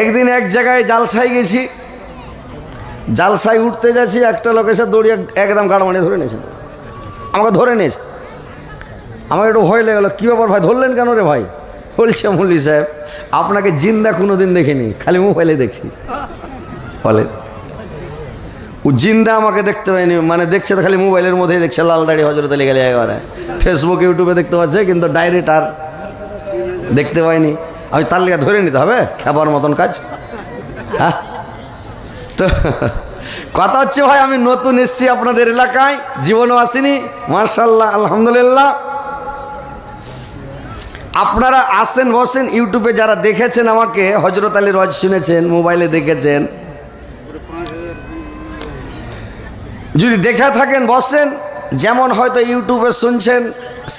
একদিন এক জায়গায় জালসায় গেছি, জালসায় উঠতে যাচ্ছি, একটা লোক এসে দৌড়িয়ে একদম গাড় মানিয়ে ধরে নিয়েছে, আমাকে ধরে নিয়েছে। আমার একটু ভয় লেগে গেলো, কী ব্যাপার ভাই, ধরলেন কেন রে ভাই? বলছে মৌলভী সাহেব আপনাকে জিন্দা কোনো দিন দেখিনি, খালি মোবাইলে দেখছি। বলে ও জিন্দা আমাকে দেখতে পায়নি, মানে দেখছে তো খালি মোবাইলের মধ্যেই দেখছে, লাল দাড়ি হজরত আলী গেলে একবারে ফেসবুক ইউটিউবে দেখতে পাচ্ছে, কিন্তু ডাইরেক্ট আর দেখতে পাইনি। আমি তার লিগে ধরে নিতে হবে, খেপার মতন কাজ। হ্যাঁ, তো কথা হচ্ছে ভাই আমি নতুন এসছি আপনাদের এলাকায়, জীবনও আসিনি, মাশাআল্লাহ আলহামদুলিল্লাহ। আপনারা আসেন বসেন, ইউটিউবে যারা দেখেছেন আমাকে হজরত আলীর ওয়াজ শুনেছেন, মোবাইলে দেখেছেন, যদি দেখে থাকেন বসেন, যেমন হয়তো ইউটিউবে শুনছেন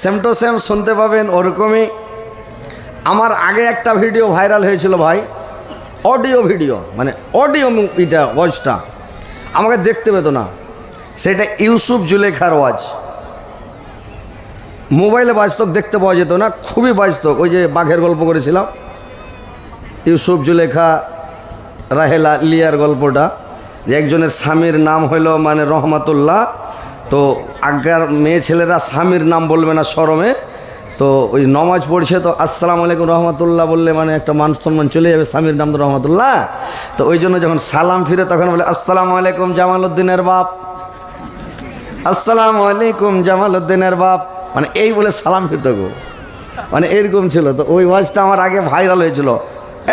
সেম টু সেম শুনতে পাবেন ওরকমই। আমার আগে একটা ভিডিও ভাইরাল হয়েছিল ভাই, অডিও ভিডিও, মানে অডিও, এটা ওয়াজটা আমাকে দেখতে পেত না, সেটা ইউসুফ জুলেখার ওয়াজ। মোবাইলে বাস্তব দেখতে পাওয়া যেত না, খুবই বাস্তব। ওই যে বাঘের গল্প করেছিলাম, ইউসুফ জুলেখা রাহেলা লিয়ার গল্পটা, যে একজনের স্বামীর নাম হইল মানে রহমাতুল্লাহ, তো আগের মেয়ে ছেলেরা স্বামীর নাম বলবে না শরমে, তো ওই নমাজ পড়ছে, তো আসসালামু আলাইকুম রহমাতুল্লাহ বললে মানে একটা মান সম্মান চলে যাবে, স্বামীর নাম তো রহমাতুল্লাহ, তো ওই জন্য যখন সালাম ফিরে তখন বলে আসসালামু আলাইকুম জামালউদ্দিনের বাপ, আসসালামু আলাইকুম জামালউদ্দিনের বাপ, মানে এই বলে সালাম ফিরত গো, মানে এরকম ছিল। তো ওই ওয়াজটা আমার আগে ভাইরাল হয়েছিল,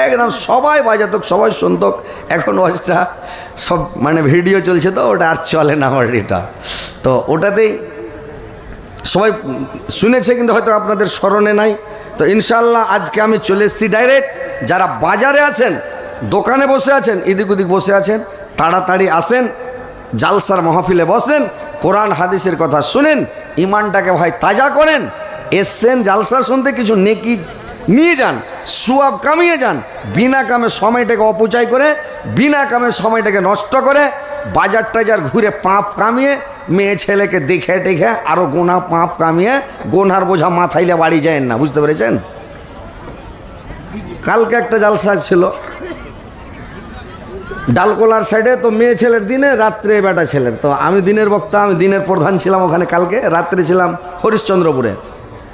একদম সবাই বাজাত, সবাই শুনত। এখন ওয়াজটা সব মানে ভিডিও চলছে, তো ওটা আর চলে না আমার এটা, তো ওটাতেই সবাই শুনেছে, কিন্তু হয়তো আপনাদের স্মরণে নাই। তো ইনশাআল্লাহ আজকে আমি চলে এসেছি ডাইরেক্ট। যারা বাজারে আছেন, দোকানে বসে আছেন, এদিক ওদিক বসে আছেন, তাড়াতাড়ি আসেন, জালসার মাহফিলে বসেন, কোরআন হাদিসের কথা শুনেন, ইমানটাকে ভাই তাজা করেন। এসছেন জালসা শুনতে, কিছু নেকি নিয়ে যান, সুয়াব কামিয়ে যান। বিনা কামে সময়টাকে অপচয় করে, বিনা কামে সময়টাকে নষ্ট করে, বাজার টাজার ঘুরে পাপ কামিয়ে, মেয়ে ছেলেকে দেখে টেখে আরও গোনা পাপ কামিয়ে গোনার বোঝা মাথাইলে বাড়ি যায় না, বুঝতে পেরেছেন? কালকে একটা জালসা ছিল ডালকোলার সাইডে, তো মেয়ে ছেলের দিনে, রাত্রে বেটা ছেলের। তো আমি দিনের বক্তা, আমি দিনের প্রধান ছিলাম ওখানে, কালকে রাত্রে ছিলাম হরিশ্চন্দ্রপুরে,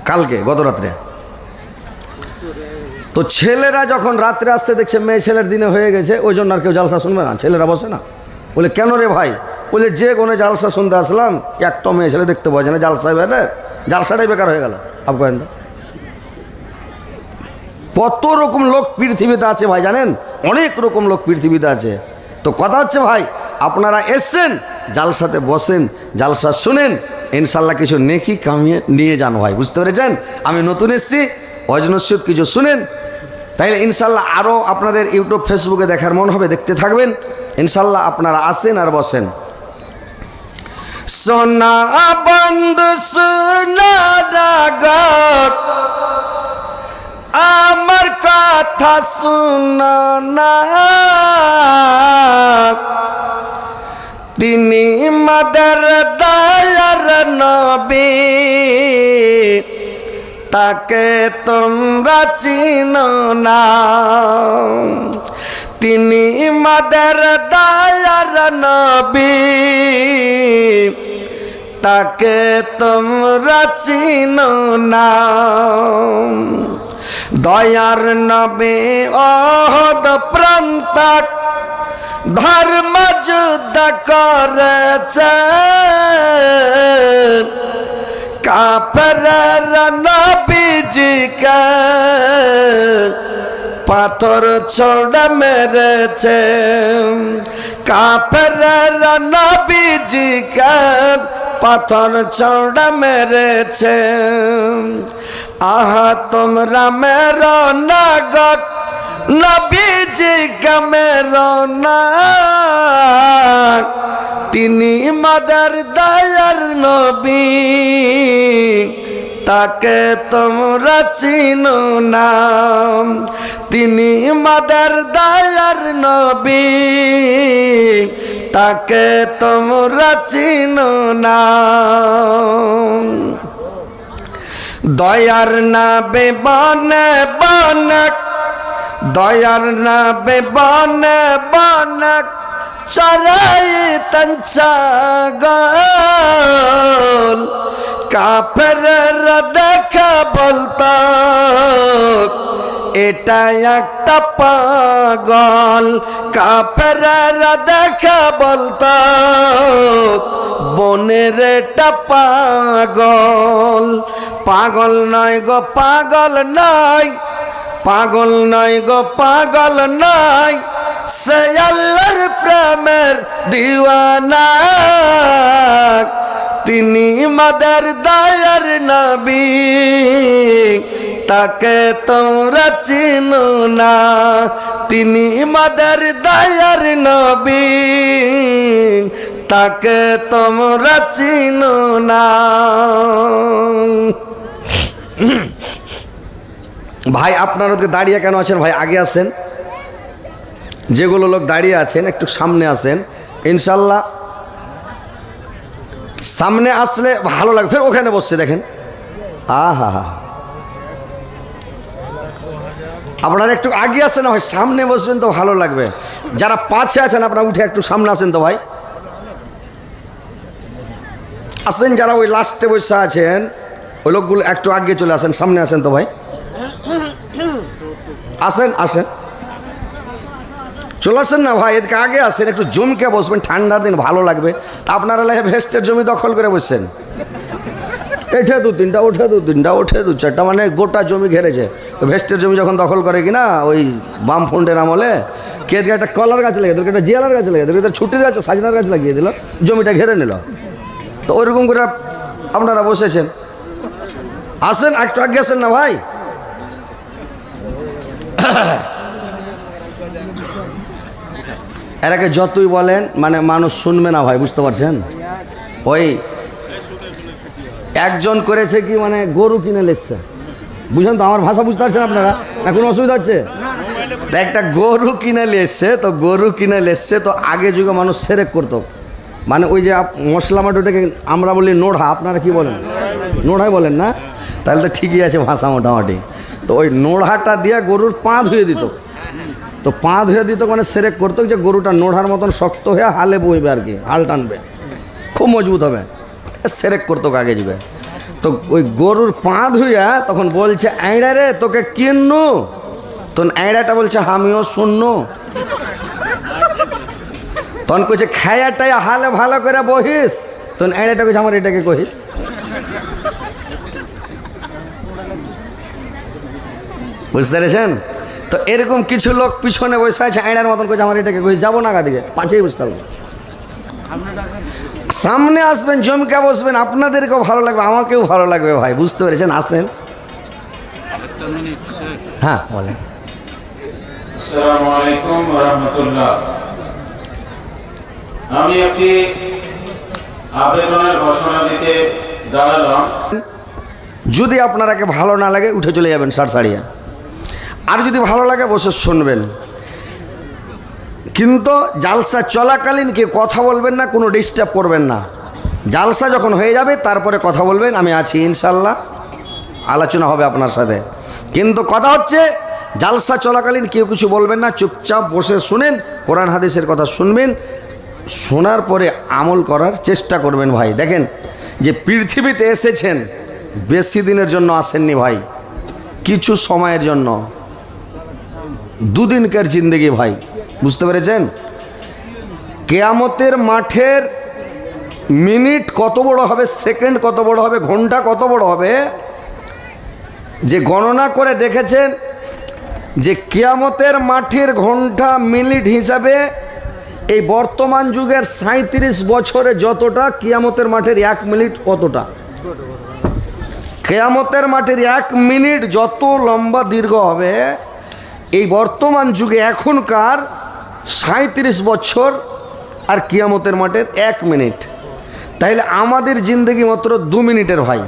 কালকে গত রাত্রে। তো ছেলেরা যখন রাত্রে আসছে দেখছে মেয়ে ছেলের দিনে হয়ে গেছে, ওই জন্য আর কেউ জালসা শুনবে না, ছেলেরা বসে না। বলে কেন রে ভাই? বলে যে কোনো জালসা শুনতে আসলাম, একটা মেয়ে ছেলে দেখতে পাওয়া যায় না, জালসা বেড়ে জালসাটাই বেকার হয়ে গেল। আপনার কত রকম লোক পৃথিবীতে আছে ভাই জানেন, অনেক রকম লোক পৃথিবীতে আছে। তো কথা হচ্ছে ভাই আপনারা এসছেন, জালসাতে বসেন, জালসা শুনেন, ইনশাল্লাহ কিছু নেকি কামিয়ে নিয়ে যান ভাই, বুঝতে পেরেছেন? আমি নতুন এসছি, অজনস্যুত কিছু শুনেন, তাইলে ইনশাল্লাহ আরও আপনাদের ইউটিউব ফেসবুকে দেখার মন হবে, দেখতে থাকবেন। ইনশাল্লাহ আপনারা আসেন আর বসেন। সোনা বন্ধু সোনা রাগত আমার কথা শুনো না, তিনি মাদার দয়ার নবী, তাকে তোমরা চিনো না। তিনি মাদার দয়ার নবী, তাকে তোমরা চিনো না। দয়ার নবী ওহদ প্রান্তক ধর্ম যুদ্ধ করেছে, কাফের নবীজিকে পাথর ছোড়ে মেরেছে, কাফের নবীজিকে পাথর ছোড়ে মেরেছে। আহা তোমরা মেরো না গো নবীজিকে মেরো না, তিনি মাদার দয়ার নবী, তাকে তোমরা চিনো না। তিনি মাদার দয়ার নবী, তাকে তোমরা চিনো না। দয়ার নবী বনে বনে দয়ার নাবে বনে বনে চরাই তঞ্চাগল কাফেররা দেখা বলতো এটা একটা পাগল। কাফেররা দেখা বলতো বনের এটা পাগল। পাগল নয় গো পাগল নয়, পাগল নয় গো পাগল নয়, সে আল্লাহর প্রেমের দিওয়ানা। তিনি মাদার দয়ার নবী, তাকে তোমরা চিনো না। তিনি মাদার দয়ার নবী, তাকে তোমরা চিনো না। ভাই আপনারা ওদিকে দাঁড়িয়ে কেন আছেন ভাই? আগে আসেন। যেগুলো লোক দাঁড়িয়ে আছেন একটু সামনে আসেন, ইনশাল্লাহ সামনে আসলে ভালো লাগবে। ফের ওখানে বসছে দেখেন, আহা হা। আপনারা একটু আগে আসেন না ভাই, সামনে বসবেন তো ভালো লাগবে। যারা পাশে আছেন আপনারা উঠে একটু সামনে আসেন তো ভাই, আসেন। যারা ওই লাস্টে বসে আছেন ওই লোকগুলো একটু আগে চলে আসেন, সামনে আসেন তো ভাই, আসেন আসেন, চলে আসেন না ভাই, এদিকে আগে আসেন। একটু জমকে বসবেন, ঠান্ডার দিন ভালো লাগবে। তা আপনারা ভেস্টের জমি দখল করে বসছেন, এঠে দু তিনটা ওঠে দু তিনটা ওঠে দু চারটা, মানে গোটা জমি ঘেরেছে। ভেস্টের জমি যখন দখল করে কিনা ওই বামফ্রন্টের আমলে, কে দিকে একটা কলার গাছ লেগে দিল, একটা জিয়ালার গাছ লেগে দিল, ছুটির গাছ সাজনার গাছ লাগিয়ে দিল, জমিটা ঘেরে নিল। তো ওইরকম করে আপনারা বসেছেন। আসেন একটু আগে আসেন না ভাই। এরাকে যতই বলেন মানে মানুষ শুনবে না ভাই, বুঝতে পারছেন? ওই একজন করেছে কি, মানে গরু কিনে লেসছে, বুঝলেন তো? আমার ভাষা বুঝতে পারছেন আপনারা না? কোনো অসুবিধা হচ্ছে? একটা গরু কিনে লেসছে, তো গরু কিনে লেসছে, তো আগে যুগে মানুষ সেরেক করতো, মানে ওই যে মশলা মাটুটাকে আমরা বলি নোড়া, আপনারা কি বলেন? নোড়াই বলেন না? তাহলে তো ঠিকই আছে ভাষা মোটামুটি। তো ওই নোড়াটা দিয়ে গরুর পা ধুয়ে দিত, তো পা ধুয়ে দিত মানে সেরেক করতো যে গরুটা নোড়ার মতন শক্ত হয়ে হালে বইবে আর কি, হাল টানবে, খুব মজবুত হবে। সেরেক করতো আগে যুগে। তো ওই গরুর পা ধুইয়া তখন বলছে, আইড়া রে তোকে কিন্নু, তখন আইড়াটা বলছে আমিও শুননু। তখন কইছে খায়াটাই হালে ভালো করে বহিস, তখন আইড়াটা কইছে আমার এটাকে কহিস। বুঝতে পেরেছেন? তো এরকম কিছু লোক পিছনে বসে আছে, আইড়ার মতন কইছে আমার এটাকে কহিস। যাবো না দিকে পাঁচেই বুঝতে পারবো। সামনে আসবেন, জমকে বসবেন, আপনাদেরকেও ভালো লাগবে, আমাকেও ভালো লাগবে ভাই, বুঝতে পেরেছেন? আসেন। হ্যাঁ বলেন। আসসালামু আলাইকুম ওয়া রাহমাতুল্লাহ। আমি একটি আবেদনের ঘোষণা দিতে দাঁড়ালাম। যদি আপনারাকে ভালো না লাগে উঠে চলে যাবেন সারসারিয়া, আর যদি ভালো লাগে বসে শুনবেন। কিন্তু জালসা চলাকালীন কি কথা বলবেন না, কোনো ডিস্টার্ব করবেন না। জালসা যখন হয়ে যাবে তারপরে কথা বলবেন, আমি আছি ইনশাল্লাহ, আলোচনা হবে আপনার সাথে। কিন্তু কথা হচ্ছে জালসা চলাকালীন কেউ কিছু বলবেন না, চুপচাপ বসে শুনেন, কোরআন হাদিসের কথা শুনবেন, শোনার পরে আমল করার চেষ্টা করবেন ভাই। দেখেন যে পৃথিবীতে এসেছেন বেশি দিনের জন্য আসেননি ভাই, কিছু সময়ের জন্য, দুদিনকার জিন্দেগি ভাই, বুঝতে পেরেছেন? কিয়ামতের মাঠের মিনিট কত বড় হবে, সেকেন্ড কত বড় হবে, ঘন্টা কত বড় হবে, যে গণনা করে দেখেছেন যে কিয়ামতের মাঠের ঘন্টা মিনিট হিসাবে এই বর্তমান যুগের 37 বছরে যতটা, কিয়ামতের মাঠের 1 মিনিট কতটা। কিয়ামতের মাঠের 1 মিনিট যত লম্বা দীর্ঘ হবে, এই বর্তমান যুগে এখনকার 37 বছর আর কিয়ামতের মাঠের 1 মিনিট। তাইলে আমাদের জিন্দেগি মাত্র 2 মিনিটের ভাই।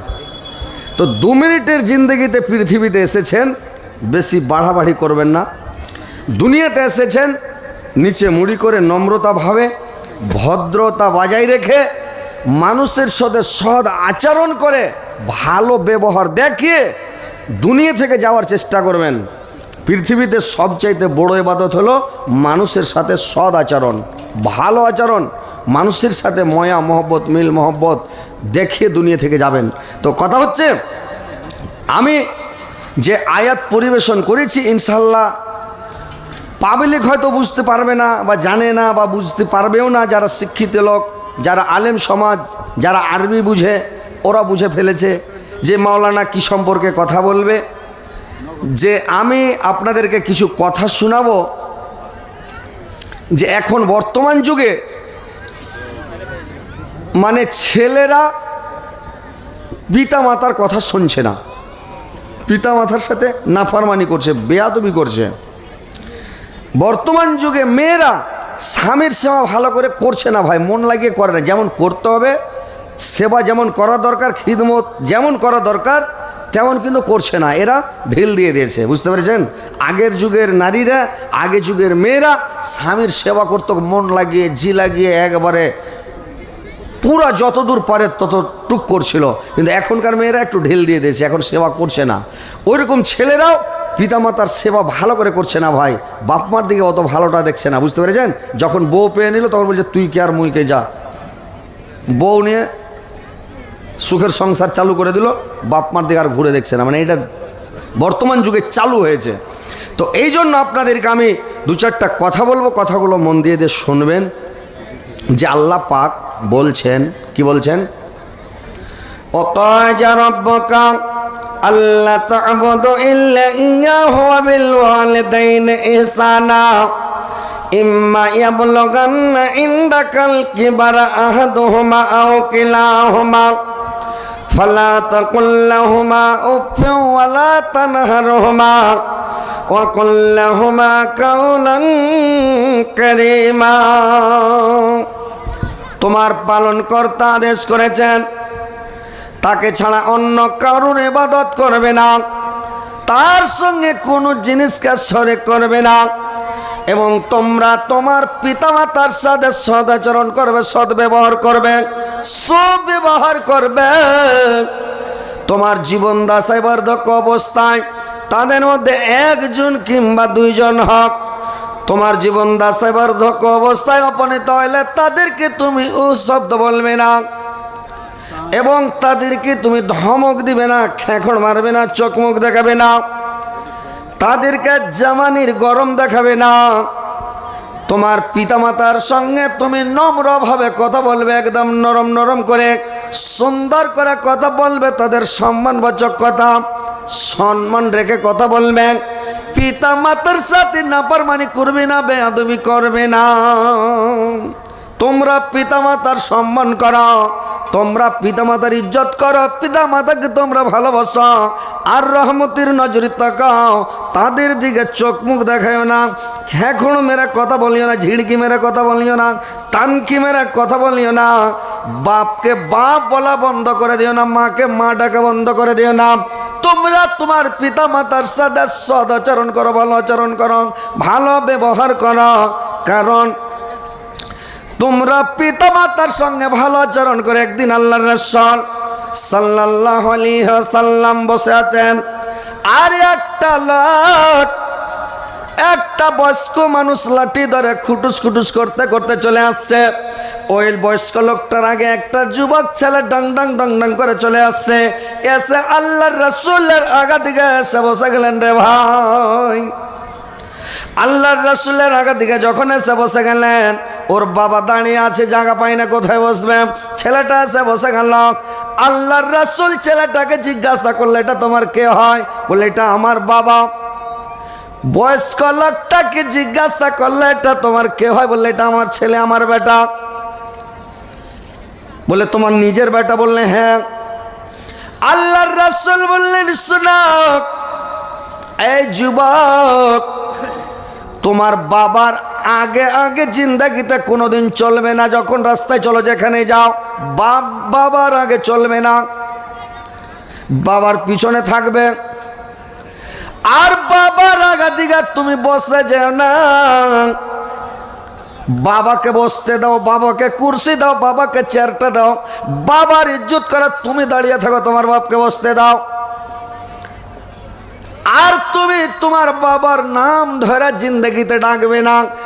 তো 2 মিনিটের জিন্দেগিতে পৃথিবীতে এসেছেন, বেশি বাড়াবাড়ি করবেন না। দুনিয়াতে এসেছেন নিচে মুড়ি করে নম্রতাভাবে ভদ্রতা বজায় রেখে মানুষের সাথে সৎ আচরণ করে ভালো ব্যবহার দেখিয়ে দুনিয়া থেকে যাওয়ার চেষ্টা করবেন। পৃথিবীতে সবচাইতে বড় ইবাদত হলো মানুষের সাথে সৎ আচরণ, ভালো আচরণ, মানুষের সাথে ময়া মহব্বত মিল মহব্বত দেখিয়ে দুনিয়া থেকে যাবেন। তো কথা হচ্ছে, আমি যে আয়াত পরিবেশন করেছি ইনশাল্লাহ পাবলিক হয়তো বুঝতে পারবে না বা জানে না বা বুঝতে পারবেও না, যারা শিক্ষিত লোক, যারা আলেম সমাজ, যারা আরবি বুঝে ওরা বুঝে ফেলেছে যে মাওলানা কি সম্পর্কে কথা বলবে। যে আমি আপনাদেরকে কিছু কথা শোনাবো যে এখন বর্তমান যুগে মানে ছেলেরা পিতা মাতার কথা শুনছে না, পিতা মাতার সাথে নাফরমানি করছে, বেয়াদবি করছে। বর্তমান যুগে মেয়েরা স্বামীর সেবা ভালো করে করছে না ভাই, মন লাগিয়ে করে না। যেমন করতে হবে সেবা, যেমন করা দরকার, খিদমত যেমন করা দরকার তেমন কিন্তু করছে না, এরা ঢিল দিয়ে দিয়েছে। বুঝতে পেরেছেন? আগের যুগের নারীরা, আগের যুগের মেয়েরা স্বামীর সেবা করতো মন লাগিয়ে, জি লাগিয়ে, একবারে পুরা যতদূর পারে ততটুক করছিল। কিন্তু এখনকার মেয়েরা একটু ঢিল দিয়ে দিয়েছে, এখন সেবা করছে না। ওইরকম ছেলেরাও পিতামাতার সেবা ভালো করে করছে না ভাই, বাপ মার দিকে অত ভালোটা দেখছে না। বুঝতে পেরেছেন? যখন বউ পেয়ে নিল তখন বলছে তুই কে আর মুই কে, যা। বউ নিয়ে সুখের সংসার চালু করে দিল, বাপ মার দিকে আর ঘুরে দেখছে না। মানে এটা বর্তমান যুগে চালু হয়েছে। তো এই জন্য আপনাদেরকে আমি দু চারটা কথা বলবো, কথাগুলো মন দিয়ে দিয়ে শুনবেন। যে আল্লাহ পাক বলছেন, কি বলছেন? ওয়াকাজা রাব্বুকা আল্লা তা'বুদু ইল্লা ইয়্যাহু ওয়া বিল ওয়ালিদাইনি ইহসানা ইম্মা ইয়াবলুগান্না ইনদাকাল কিবারা আহাদুহুমা আও কিলাহুমা ফালা তাকুল লাহুমা উফফিন ওয়া লা তানহারহুমা ওয়া কুল লাহুমা কাওলান কারীমা। তোমার পালনকর্তা আদেশ করেছেন তাকে ছাড়া অন্য কারোর ইবাদত করবে না, তার সঙ্গে কোনো জিনিসকে শরীক করবে না, এবং তোমরা তোমার পিতামাতার সাথে সদাচরণ করবে, সদ্ব্যবহার করবে, সুব্যবহার করবে। তোমার জীবন দাসায় বার্ধক্য অবস্থায় তাদের মধ্যে একজন কিংবা দুইজন হক। তোমার জীবন দাসায় বার্ধক্য অবস্থায় উপনীত হইলে তাদেরকে তুমি ও শব্দ বলবে না, এবং তাদেরকে তুমি ধমক দিবে না, খেঁকড় মারবে না, চোখ মুখ দেখাবে না, তাদেরকে জামানির গরম দেখাবে না। তোমার পিতামাতার সঙ্গে তুমি নম্রভাবে কথা বলবে, একদম নরম নরম করে, সুন্দর করে কথা বলবে, তাদের সম্মানবাচক কথা, সম্মান রেখে কথা বলবে। পিতামাতার সাথে নাফরমানি করবে না, বেয়াদবি করবে না। তোমরা পিতামাতার সম্মান করো, তোমরা পিতামাতার ইজ্জত করো, পিতামাতাকে তোমরা ভালোবাসো, আর রহমতের নজরে তাকাও, তাদের দিকে চোখ মুখ দেখাও না, খেঁখড় মেরে কথা বলিও না, ঝিড়কি মেরে কথা বলিও না, টানকি মেরে কথা বলিও না। বাপকে বাপ বলা বন্ধ করে দিও না, মাকে মা ডাকা বন্ধ করে দিও না। তোমরা তোমার পিতামাতার সাথে সদাচরণ করো, ভালো আচরণ করো, ভালো ব্যবহার করো। কারণ তোমরা পিতামাতার সঙ্গে ভালো আচরণ করে একদিন আল্লাহর রাসূল সাল্লাল্লাহু আলাইহি ওয়াসাল্লাম বসে আছেন, আর একটা বয়স্ক মানুষ লাঠি ধরে খুটুস খুটুস করতে করতে চলে আসছে। ওই বয়স্ক লোকটার আগে একটা যুবক ছেলে ডং ডং ডং ডং করে চলে আসছে। এসে আল্লাহর রাসূলের আগা দিকে এসে বসে গেলেন। রে ভাই, আল্লাহর রাসূলের আগা দিকে যখন এসে বসে গেলেন, ওর বাবা দাঁড়িয়ে আছে, জায়গা পায় না কোথায় বসবে। ছেলেটা এসে বসে গেল। আল্লাহর রাসূল ছেলেটাকে জিজ্ঞাসা করলে, এটা তোমার কে হয়? বলে, এটা আমার বাবা। বয়স্ক লোকটাকে জিজ্ঞাসা করলে, এটা তোমার কে হয়? বললে, এটা আমার ছেলে, আমার বেটা। বলে, তোমার নিজের বেটা? বললে, হ্যাঁ। আল্লাহর রাসূল বললেন, শোনো এই যুবক, তোমার বাবার আগে আগে জিন্দাগিতে কোনোদিন চলবে না। যখন রাস্তায় চলো, যেখানে যাও, বাবার আগে চলবে না, বাবার পিছনে থাকবে। আর বাবার আগা দিকে তুমি বসে যেও না। বাবাকে বসতে দাও, বাবাকে কুরসি দাও, বাবাকে চেয়ারটা দাও, বাবার ইজ্জত করে তুমি দাঁড়িয়ে থাকো, তোমার বাপকে বসতে দাও। আর তুমি তোমার বাবার নাম ধরে জিন্দগিতে ডাকবে না।